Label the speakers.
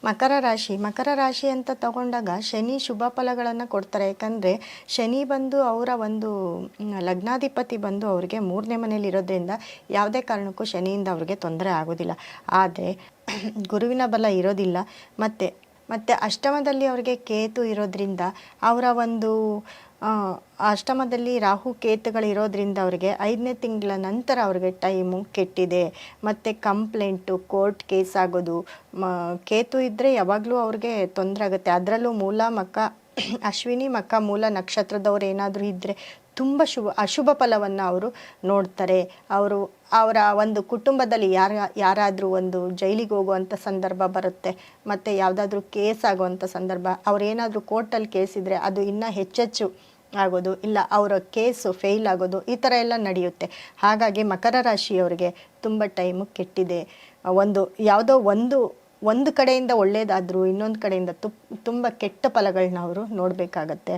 Speaker 1: ಮಕರ ರಾಶಿ ಅಂತ ತಗೊಂಡಾಗ ಶನಿ ಶುಭ ಫಲಗಳನ್ನು ಕೊಡ್ತಾರೆ. ಯಾಕಂದರೆ ಶನಿ ಬಂದು ಅವರ ಒಂದು ಲಗ್ನಾಧಿಪತಿ ಬಂದು ಅವ್ರಿಗೆ 3ನೇ ಮನೇಲಿ ಇರೋದ್ರಿಂದ ಯಾವುದೇ ಕಾರಣಕ್ಕೂ ಶನಿಯಿಂದ ಅವ್ರಿಗೆ ತೊಂದರೆ ಆಗೋದಿಲ್ಲ. ಆದರೆ ಗುರುವಿನ ಬಲ ಇರೋದಿಲ್ಲ. ಮತ್ತು ಅಷ್ಟಮದಲ್ಲಿ ಅವ್ರಿಗೆ ಕೇತು ಇರೋದ್ರಿಂದ ಅವರ ಒಂದು ಅಷ್ಟಮದಲ್ಲಿ ರಾಹು ಕೇತುಗಳಿರೋದ್ರಿಂದ ಅವರಿಗೆ 5ನೇ ತಿಂಗಳ ನಂತರ ಅವ್ರಿಗೆ ಟೈಮು ಕೆಟ್ಟಿದೆ. ಮತ್ತು ಕಂಪ್ಲೇಂಟು, ಕೋರ್ಟ್ ಕೇಸ್ ಆಗೋದು, ಕೇತು ಇದ್ದರೆ ಯಾವಾಗಲೂ ಅವ್ರಿಗೆ ತೊಂದರೆ ಆಗುತ್ತೆ. ಅದರಲ್ಲೂ ಮೂಲ ಮಕ ಅಶ್ವಿನಿ ಮಕ ಮೂಲ ನಕ್ಷತ್ರದವ್ರು ಏನಾದರೂ ಇದ್ದರೆ ತುಂಬ ಅಶುಭ ಫಲವನ್ನು ಅವರು ನೋಡ್ತಾರೆ. ಅವರ ಒಂದು ಕುಟುಂಬದಲ್ಲಿ ಯಾರಾದರೂ ಒಂದು ಜೈಲಿಗೆ ಹೋಗುವಂಥ ಸಂದರ್ಭ ಬರುತ್ತೆ. ಮತ್ತು ಯಾವುದಾದ್ರೂ ಕೇಸ್ ಆಗುವಂಥ ಸಂದರ್ಭ, ಅವರೇನಾದರೂ ಕೋರ್ಟಲ್ಲಿ ಕೇಸ್ ಇದ್ದರೆ ಅದು ಇನ್ನೂ ಹೆಚ್ಚೆಚ್ಚು ಆಗೋದು, ಇಲ್ಲ ಅವರ ಕೇಸು ಫೇಲ್ ಆಗೋದು, ಈ ಥರ ಎಲ್ಲ ನಡೆಯುತ್ತೆ. ಹಾಗಾಗಿ ಮಕರ ರಾಶಿಯವರಿಗೆ ತುಂಬ ಟೈಮು ಕೆಟ್ಟಿದೆ. ಯಾವುದೋ ಒಂದು ಕಡೆಯಿಂದ ಒಳ್ಳೆಯದಾದರೂ ಇನ್ನೊಂದು ಕಡೆಯಿಂದ ತುಂಬ ಕೆಟ್ಟ ಫಲಗಳನ್ನ ಅವರು ನೋಡಬೇಕಾಗತ್ತೆ.